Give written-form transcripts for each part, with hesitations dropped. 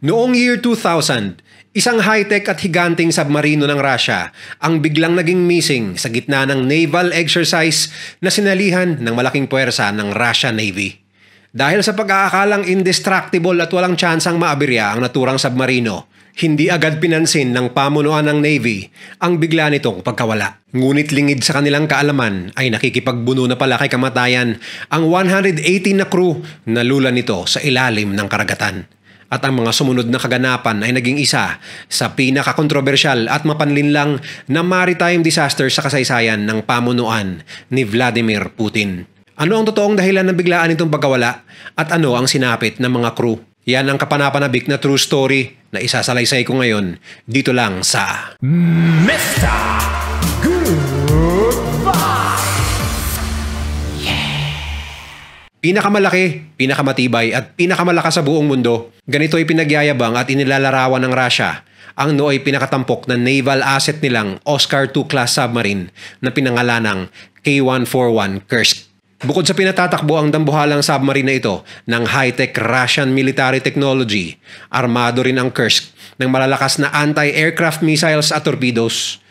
Noong year 2000, isang high-tech at higanting submarino ng Russia ang biglang naging missing sa gitna ng naval exercise na sinalihan ng malaking puwersa ng Russian Navy. Dahil sa pag-aakalang indestructible at walang tsansang maabirya ang naturang submarino, hindi agad pinansin ng pamunuan ng Navy ang bigla nitong pagkawala. Ngunit lingid sa kanilang kaalaman ay nakikipagbuno na pala kay kamatayan ang 118 na crew na lula nito sa ilalim ng karagatan. At ang mga sumunod na kaganapan ay naging isa sa pinakakontrobersyal at mapanlinlang na maritime disaster sa kasaysayan ng pamunuan ni Vladimir Putin. Ano ang totoong dahilan ng biglaan nitong pagkawala at ano ang sinapit ng mga crew? Yan ang kapanapanabik na true story na isasalaysay ko ngayon dito lang sa Mr. Goodbye! Pinakamalaki, pinakamatibay at pinakamalakas sa buong mundo. Ganito ay pinagyayabang at inilalarawan ng Russia ang nooy pinakatampok na naval asset nilang Oscar II class submarine na pinangalanang K-141 Kursk. Bukod sa pinatatakbo ang dambuhalang submarine na ito ng high-tech Russian military technology, armado rin ang Kursk ng malalakas na anti-aircraft missiles at torpedoes.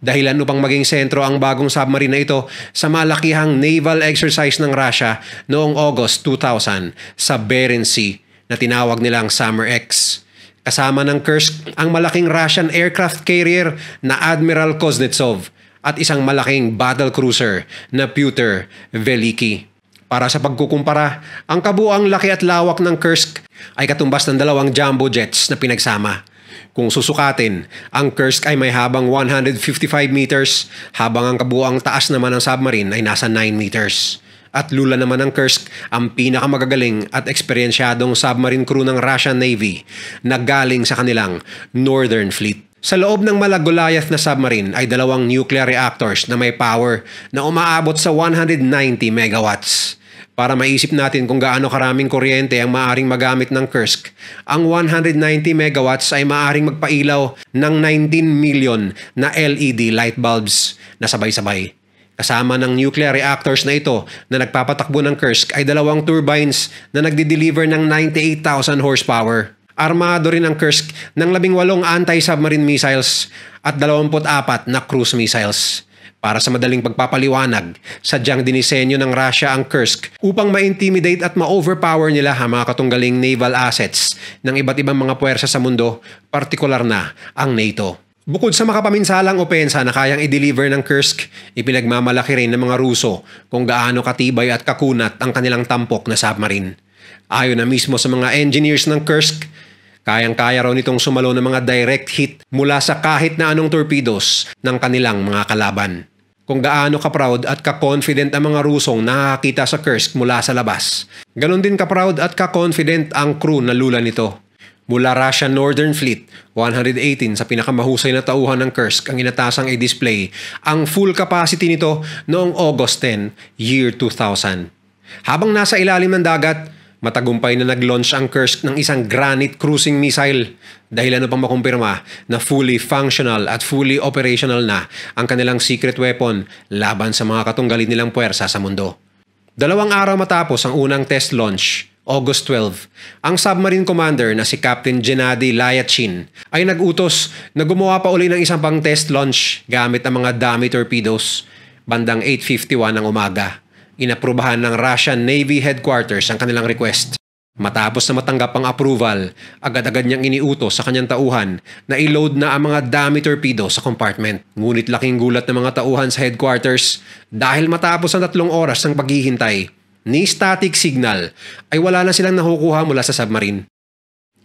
Dahilan upang maging sentro ang bagong submarine na ito sa malakihang naval exercise ng Russia noong August 2000 sa Bering Sea na tinawag nilang Summer X. Kasama ng Kursk ang malaking Russian aircraft carrier na Admiral Kuznetsov at isang malaking battle cruiser na Pyotr Veliki. Para sa pagkukumpara, ang kabuuang laki at lawak ng Kursk ay katumbas ng dalawang jumbo jets na pinagsama. Kung susukatin, ang Kursk ay may habang 155 meters habang ang kabuuang taas naman ng submarine ay nasa 9 meters. At lula naman ng Kursk ang pinakamagagaling at eksperyensyadong submarine crew ng Russian Navy na galing sa kanilang Northern Fleet. Sa loob ng Malagolayath na submarine ay dalawang nuclear reactors na may power na umaabot sa 190 megawatts. Para maisip natin kung gaano karaming kuryente ang maaring magamit ng Kursk, ang 190 megawatts ay maaring magpailaw ng 19 million na LED light bulbs na sabay-sabay. Kasama ng nuclear reactors na ito na nagpapatakbo ng Kursk ay dalawang turbines na nagdi-deliver ng 98,000 horsepower. Armado rin ang Kursk ng 18 anti-submarine missiles at 24 na cruise missiles. Para sa madaling pagpapaliwanag, sadyang dinisenyo ng Russia ang Kursk upang ma-intimidate at ma-overpower nila ang mga katunggaling naval assets ng iba't ibang mga puwersa sa mundo, partikular na ang NATO. Bukod sa makapaminsalang opensa na kayang i-deliver ng Kursk, ipinagmamalaki rin ng mga Ruso kung gaano katibay at kakunat ang kanilang tampok na submarine. Ayon na mismo sa mga engineers ng Kursk, kayang-kaya raw nitong sumalo ng mga direct hit mula sa kahit na anong torpedoes ng kanilang mga kalaban. Kung gaano ka-proud at ka-confident ang mga Rusong nakakita sa Kursk mula sa labas, ganon din ka-proud at ka-confident ang crew na lula nito. Mula Russian Northern Fleet, 118 sa pinakamahusay na tauhan ng Kursk ang inatasang i-display ang full capacity nito noong August 10, year 2000. Habang nasa ilalim ng dagat, matagumpay na nag-launch ang Kursk ng isang Granite cruising missile dahilan upang makumpirma na fully functional at fully operational na ang kanilang secret weapon laban sa mga katunggalin nilang puwersa sa mundo. 2 araw matapos ang unang test launch, August 12, ang submarine commander na si Captain Gennady Lyachin ay nag-utos na gumawa pa uli ng isang pang test launch gamit ang mga dummy torpedoes bandang 8:51 ng umaga. Inaprubahan ng Russian Navy Headquarters ang kanilang request. Matapos na matanggap ang approval, agad-agad niyang iniutos sa kanyang tauhan na i-load na ang mga dummy torpedo sa compartment. Ngunit laking gulat ng mga tauhan sa headquarters dahil matapos ang 3 oras ng paghihintay ni static signal ay wala na silang nakukuha mula sa submarine.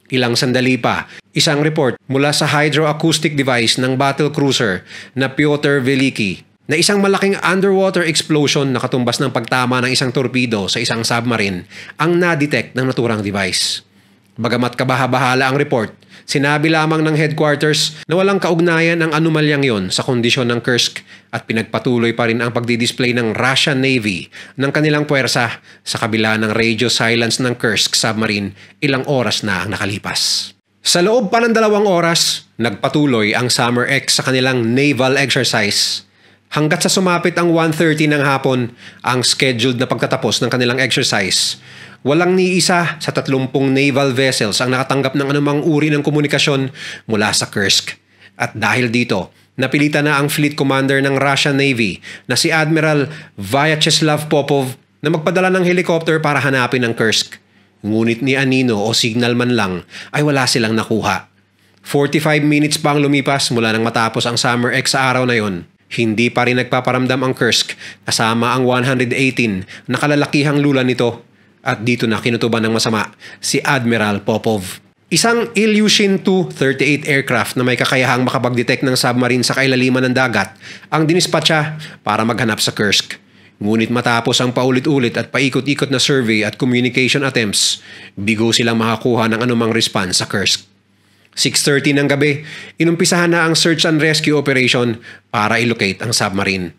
Ilang sandali pa, isang report mula sa hydroacoustic device ng battle cruiser na Pyotr Veliki na isang malaking underwater explosion na katumbas ng pagtama ng isang torpedo sa isang submarine ang na-detect ng naturang device. Bagamat kabaha-bahala ang report, sinabi lamang ng headquarters na walang kaugnayan ang anomalyang yon sa kondisyon ng Kursk at pinagpatuloy pa rin ang pagdi-display ng Russian Navy ng kanilang puwersa sa kabila ng radio silence ng Kursk submarine ilang oras na ang nakalipas. Sa loob pa ng 2 oras, nagpatuloy ang Summer X sa kanilang naval exercise. Hanggat sa sumapit ang 1:30 ng hapon, ang scheduled na pagtatapos ng kanilang exercise, Walang ni isa sa 30 naval vessels ang nakatanggap ng anumang uri ng komunikasyon mula sa Kursk. At dahil dito, napilitan na ang fleet commander ng Russian Navy na si Admiral Vyacheslav Popov na magpadala ng helicopter para hanapin ang Kursk. Ngunit ni anino o signal man lang ay wala silang nakuha. 45 minutes pa ang lumipas mula nang matapos ang Summer X sa araw na yon. Hindi pa rin nagpaparamdam ang Kursk kasama ang 118 na kalalakihang lula nito. At dito na kinutuban ng masama si Admiral Popov. Isang Ilyushin Tu-38 aircraft na may kakayahang makapag-detect ng submarine sa kailaliman ng dagat ang dinispatcha para maghanap sa Kursk. Ngunit matapos ang paulit-ulit at paikot-ikot na survey at communication attempts, bigo silang makakuha ng anumang response sa Kursk. 6:30 ng gabi, inumpisahan na ang search and rescue operation para ilocate ang submarine.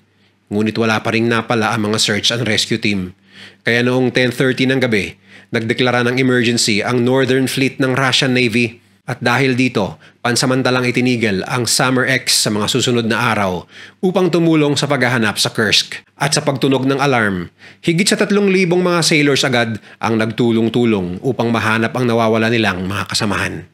Ngunit wala pa ring napala ang mga search and rescue team. Kaya noong 10:30 ng gabi, nagdeklara ng emergency ang Northern Fleet ng Russian Navy at dahil dito, pansamantalang itinigil ang Summer X sa mga susunod na araw upang tumulong sa paghahanap sa Kursk. At sa pagtunog ng alarm, higit sa 3,000 mga sailors agad ang nagtulong-tulong upang mahanap ang nawawala nilang mga kasamahan.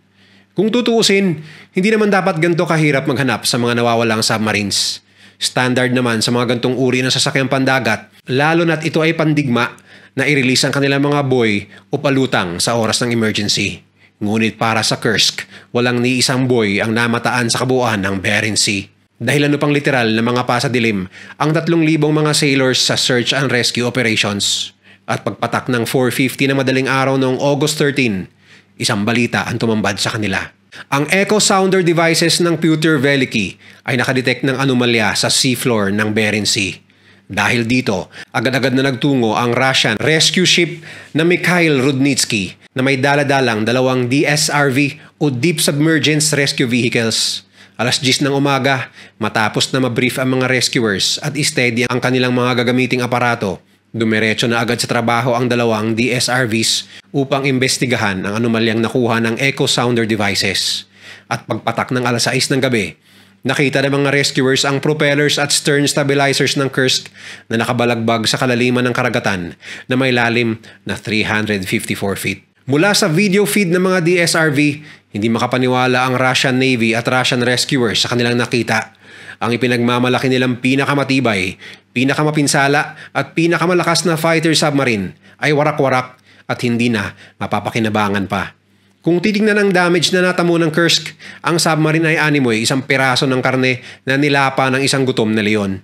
Kung tutuusin, hindi naman dapat ganito kahirap maghanap sa mga nawawalang submarines. Standard naman sa mga gantong uri ng sasakyang pandagat, lalo na't ito ay pandigma na i-release ang kanilang mga buoy o palutang sa oras ng emergency. Ngunit para sa Kursk, walang ni isang buoy ang namataan sa kabuuan ng Bering Sea. Dahil ano pang literal na mga pasadilim ang 3,000 mga sailors sa search and rescue operations. At pagpatak ng 4:50 na madaling araw noong August 13, isang balita ang tumambad sa kanila. Ang echo sounder devices ng Pyotr Veliky ay nakadetect ng anomalya sa seafloor ng Bering Sea. Dahil dito, agad-agad na nagtungo ang Russian rescue ship na Mikhail Rudnitsky na may daladalang 2 DSRV o Deep Submergence Rescue Vehicles. 10:00 ng umaga, matapos na mabrief ang mga rescuers at steady ang kanilang mga gagamiting aparato, dumiretso na agad sa trabaho ang 2 DSRVs upang imbestigahan ang anomalyang nakuha ng echo sounder devices. At pagpatak ng 6:00 ng gabi, nakita ng mga rescuers ang propellers at stern stabilizers ng Kursk na nakabalagbag sa kalaliman ng karagatan na may lalim na 354 feet. Mula sa video feed ng mga DSRV, hindi makapaniwala ang Russian Navy at Russian rescuers sa kanilang nakita. Ang ipinagmamalaki nilang pinakamatibay, pinakamapinsala at pinakamalakas na fighter submarine ay warak-warak at hindi na mapapakinabangan pa. Kung titignan ang damage na natamo ng Kursk, ang submarine ay animoy isang piraso ng karne na nilapa ng isang gutom na leon.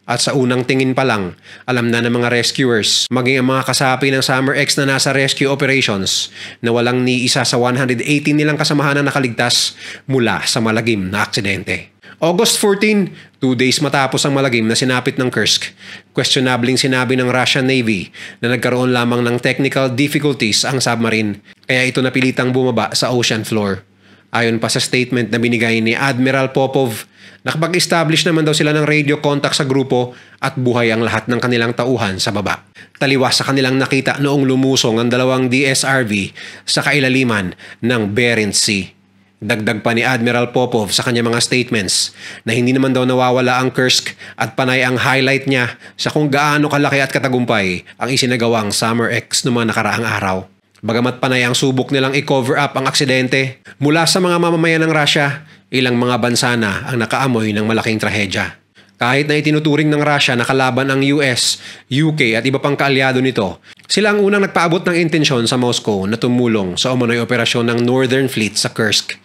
At sa unang tingin pa lang, alam na ng mga rescuers, maging ang mga kasapi ng Summer X na nasa rescue operations na walang ni isa sa 118 nilang kasamahan na nakaligtas mula sa malagim na aksidente. August 14, 2 days matapos ang malagim na sinapit ng Kursk, questionabling sinabi ng Russian Navy na nagkaroon lamang ng technical difficulties ang submarine kaya ito napilitang bumaba sa ocean floor. Ayon pa sa statement na binigay ni Admiral Popov, nakapag-establish naman daw sila ng radio contact sa grupo at buhay ang lahat ng kanilang tauhan sa baba. Taliwas sa kanilang nakita noong lumusong ang 2 DSRV sa kailaliman ng Bering Sea. Dagdag pa ni Admiral Popov sa kanyang mga statements na hindi naman daw nawawala ang Kursk at panay ang highlight niya sa kung gaano kalaki at katagumpay ang isinagawang Summer X noong mga nakaraang araw. Bagamat panay ang subok nilang i-cover up ang aksidente, mula sa mga mamamayan ng Russia, ilang mga bansa na ang nakaamoy ng malaking trahedya. Kahit na itinuturing ng Russia na kalaban ang US, UK at iba pang kaalyado nito, sila ang unang nagpaabot ng intensyon sa Moscow na tumulong sa umano'y operasyon ng Northern Fleet sa Kursk.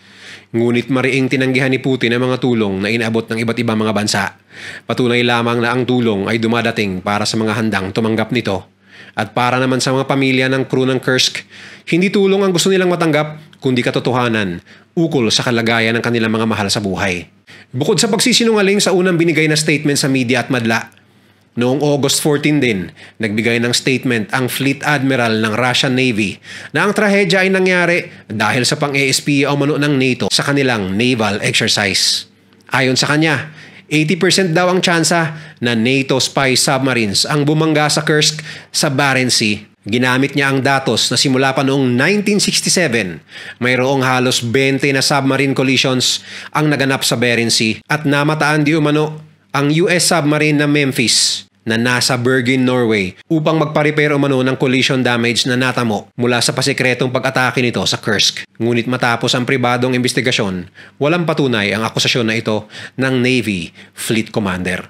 Ngunit mariing tinanggihan ni Putin ang mga tulong na inaabot ng iba't ibang mga bansa. Patunay lamang na ang tulong ay dumadating para sa mga handang tumanggap nito. At para naman sa mga pamilya ng crew ng Kursk, hindi tulong ang gusto nilang matanggap, kundi katotohanan, ukol sa kalagayan ng kanilang mga mahal sa buhay. Bukod sa pagsisinungaling sa unang binigay na statement sa media at madla, noong August 14 din, nagbigay ng statement ang Fleet Admiral ng Russian Navy na ang trahedya ay nangyari dahil sa pang-ESP o mano ng NATO sa kanilang naval exercise. Ayon sa kanya, 80% daw ang tsansa na NATO spy submarines ang bumangga sa Kursk sa Bering Sea. Ginamit niya ang datos na simula pa noong 1967, mayroong halos 20 na submarine collisions ang naganap sa Bering Sea at namataan di umano ang US submarine na Memphis na nasa Bergen, Norway upang magpa-repair umano ng collision damage na natamo mula sa pasikretong pag-atake nito sa Kursk. Ngunit matapos ang pribadong investigasyon, walang patunay ang akusasyon na ito ng Navy Fleet Commander.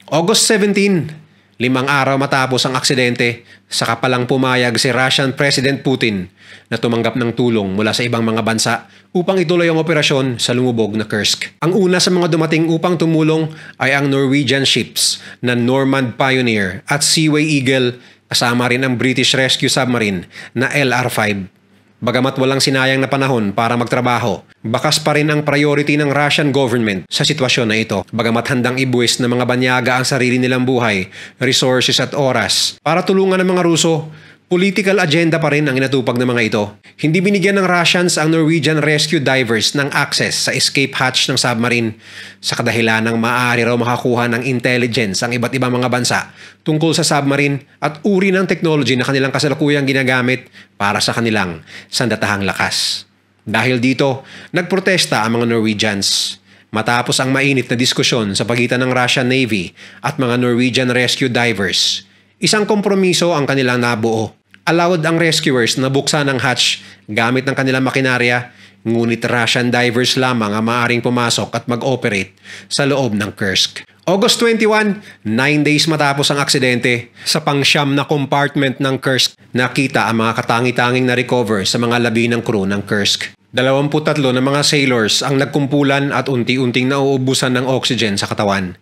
August 17, 5 araw matapos ang aksidente, saka palang pumayag si Russian President Putin na tumanggap ng tulong mula sa ibang mga bansa upang ituloy ang operasyon sa lumubog na Kursk. Ang una sa mga dumating upang tumulong ay ang Norwegian ships na Normand Pioneer at Seaway Eagle, kasama rin ang British rescue submarine na LR-5. Bagamat walang sinayang na panahon para magtrabaho, bakas pa rin ang priority ng Russian government sa sitwasyon na ito. Bagamat handang ibuwis ng mga banyaga ang sarili nilang buhay, resources at oras para tulungan ng mga Ruso, political agenda pa rin ang inatupag ng mga ito. Hindi binigyan ng Russians ang Norwegian rescue divers ng access sa escape hatch ng submarine sa kadahilan ng maaari raw makakuha ng intelligence ang iba't ibang mga bansa tungkol sa submarine at uri ng technology na kanilang kasalukuyang ginagamit para sa kanilang sandatahang lakas. Dahil dito, nagprotesta ang mga Norwegians. Matapos ang mainit na diskusyon sa pagitan ng Russian Navy at mga Norwegian rescue divers, isang kompromiso ang kanilang nabuo. Allowed ang rescuers na buksan ang hatch gamit ng kanilang makinarya, ngunit Russian divers lamang ang maaaring pumasok at mag-operate sa loob ng Kursk. August 21, 9 days matapos ang aksidente, sa pangsyam na compartment ng Kursk, nakita ang mga katangi-tanging na-recover sa mga labi ng crew ng Kursk. 23 na mga sailors ang nagkumpulan at unti-unting nauubusan ng oxygen sa katawan.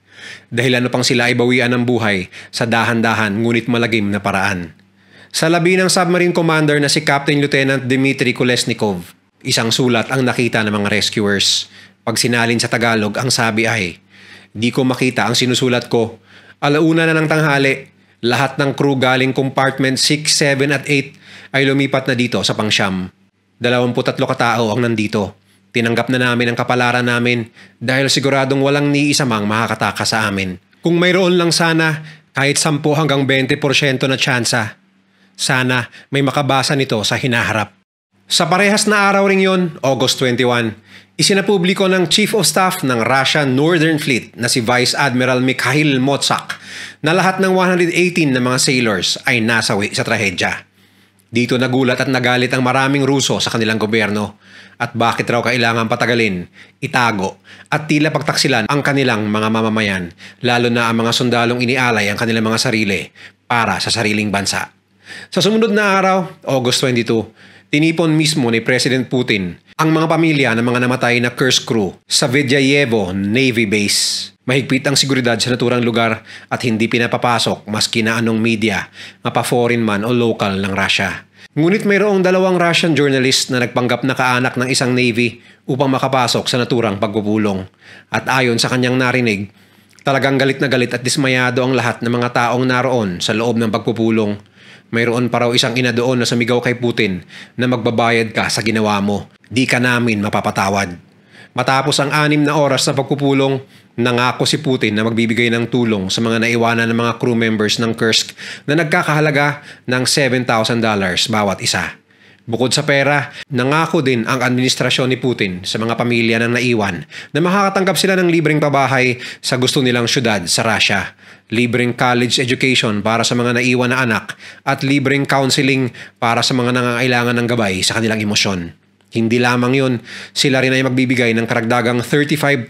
Dahilan upang sila ay bawian ng buhay sa dahan-dahan ngunit malagim na paraan. Sa labi ng submarine commander na si Captain Lieutenant Dmitry Kolesnikov, isang sulat ang nakita ng mga rescuers. Pag sinalin sa Tagalog, ang sabi ay, "Di ko makita ang sinusulat ko. Alauna na ng tanghali, lahat ng crew galing compartment 6, 7 at 8 ay lumipat na dito sa pangsyam. 23 katao ang nandito. Tinanggap na namin ang kapalaran namin dahil siguradong walang ni isa mang makakataka sa amin. Kung mayroon lang sana kahit 10 hanggang 20% na tsansa, sana may makabasa nito sa hinaharap." Sa parehas na araw ring yon, August 21, isinapubliko ng Chief of Staff ng Russian Northern Fleet na si Vice Admiral Mikhail Motsak na lahat ng 118 na mga sailors ay nasawi sa trahedya. Dito nagulat at nagalit ang maraming Ruso sa kanilang gobyerno at bakit raw kailangan patagalin, itago at tila pagtaksilan ang kanilang mga mamamayan, lalo na ang mga sundalong inialay ang kanilang mga sarili para sa sariling bansa. Sa sumunod na araw, August 22, tinipon mismo ni President Putin ang mga pamilya ng mga namatay na Kursk crew sa Vedyayevo Navy Base. Mahigpit ang seguridad sa naturang lugar at hindi pinapapasok maski na anong media, mapa-foreign man o local ng Russia. Ngunit mayroong 2 Russian journalist na nagpanggap na kaanak ng isang Navy upang makapasok sa naturang pagpupulong. At ayon sa kanyang narinig, talagang galit na galit at dismayado ang lahat ng mga taong naroon sa loob ng pagpupulong. Mayroon pa raw isang ina doon na sumigaw kay Putin na magbabayad ka sa ginawa mo. Di ka namin mapapatawad. Matapos ang 6 na oras na pagpupulong, nangako si Putin na magbibigay ng tulong sa mga naiwanan ng mga crew members ng Kursk na nagkakahalaga ng $7,000 bawat isa. Bukod sa pera, nangako din ang administrasyon ni Putin sa mga pamilya ng naiwan na makakatanggap sila ng libreng pabahay sa gusto nilang syudad sa Russia, libreng college education para sa mga naiwan na anak at libreng counseling para sa mga nangangailangan ng gabay sa kanilang emosyon. Hindi lamang yun, sila rin ay magbibigay ng karagdagang $35,000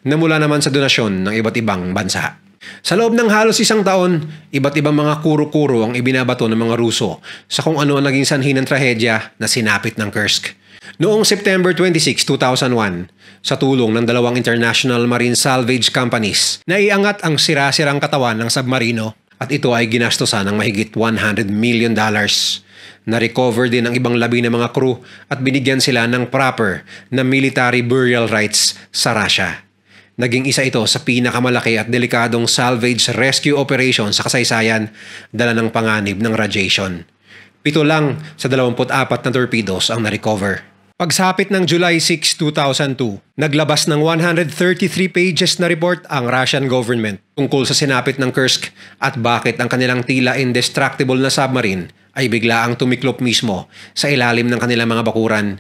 na mula naman sa donasyon ng iba't ibang bansa. Sa loob ng halos 1 taon, iba't ibang mga kuro-kuro ang ibinabato ng mga Ruso sa kung ano ang naging sanhi ng trahedya na sinapit ng Kursk. Noong September 26, 2001, sa tulong ng 2 international marine salvage companies, naiangat ang sira-sirang katawan ng submarino at ito ay ginastosan ng mahigit $100 million. Na-recover din ang ibang labi ng mga crew at binigyan sila ng proper na military burial rights sa Russia. Naging isa ito sa pinakamalaki at delikadong salvage rescue operation sa kasaysayan, dala ng panganib ng radiation. 7 lang sa 24 na torpedoes ang na-recover. Pagsapit ng July 6, 2002, naglabas ng 133 pages na report ang Russian government tungkol sa sinapit ng Kursk at bakit ang kanilang tila indestructible na submarine ay biglaang tumiklop mismo sa ilalim ng kanilang mga bakuran.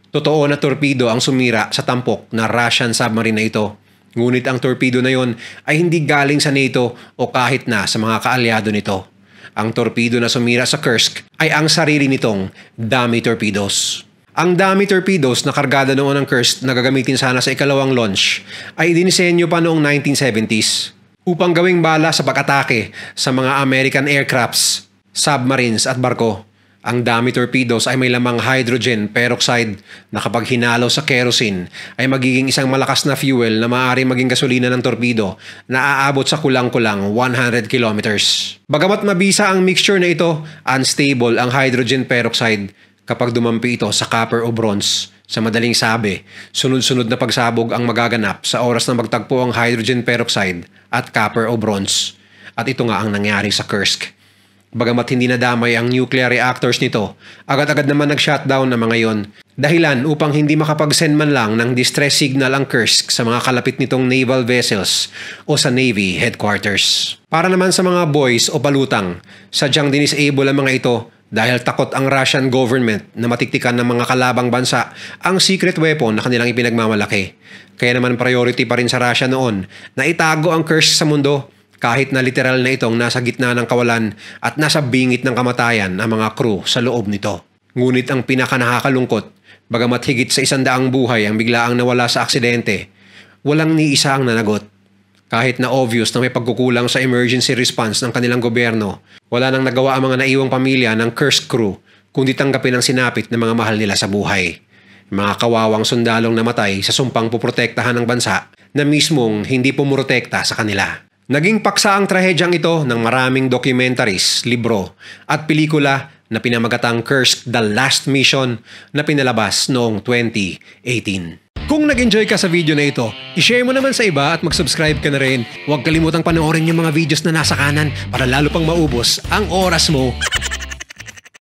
Totoo na torpedo ang sumira sa tampok na Russian submarine na ito, Ngunit ang torpedo na yon ay hindi galing sa NATO o kahit na sa mga kaalyado nito. Ang torpedo na sumira sa Kursk ay ang sarili nitong dummy torpedoes. Ang dummy torpedoes na kargada noon ng Kursk na gagamitin sana sa ikalawang launch ay dinisenyo pa noong 1970s upang gawing bala sa pag-atake sa mga American aircrafts, submarines at barko. Ang dummy torpedoes ay may lamang hydrogen peroxide na kapag hinalo sa kerosene ay magiging isang malakas na fuel na maaaring maging gasolina ng torpedo na aabot sa kulang-kulang 100 kilometers. Bagamat mabisa ang mixture na ito, unstable ang hydrogen peroxide kapag dumampi ito sa copper o bronze. Sa madaling sabi, sunod-sunod na pagsabog ang magaganap sa oras na magtagpo ang hydrogen peroxide at copper o bronze. At ito nga ang nangyari sa Kursk. Bagamat hindi nadamay ang nuclear reactors nito, agad-agad naman nag-shutdown ng mga yon. Dahilan upang hindi makapag-send man lang ng distress signal ang Kursk sa mga kalapit nitong naval vessels o sa Navy headquarters. Para naman sa mga boys o palutang, sadyang dinisable ang mga ito dahil takot ang Russian government na matiktikan ng mga kalabang bansa ang secret weapon na kanilang ipinagmamalaki. Kaya naman priority pa rin sa Russia noon na itago ang Kursk sa mundo. Kahit na literal na itong nasa gitna ng kawalan at nasa bingit ng kamatayan ang mga crew sa loob nito. Ngunit ang pinakanakakalungkot, bagamat higit sa 100 buhay ang biglaang nawala sa aksidente, walang ni isa ang nanagot. Kahit na obvious na may pagkukulang sa emergency response ng kanilang gobyerno, wala nang nagawa ang mga naiwang pamilya ng Kursk crew kundi tanggapin ang sinapit ng mga mahal nila sa buhay. Mga kawawang sundalong namatay sa sumpang puprotektahan ng bansa na mismong hindi pumuprotekta sa kanila. Naging paksa ang trahedyang ito ng maraming documentaries, libro at pelikula na pinamagatang Kursk The Last Mission na pinalabas noong 2018. Kung nag-enjoy ka sa video na ito, i-share mo naman sa iba at mag-subscribe ka na rin. Huwag kalimutang panoorin yung mga videos na nasa kanan para lalo pang maubos ang oras mo.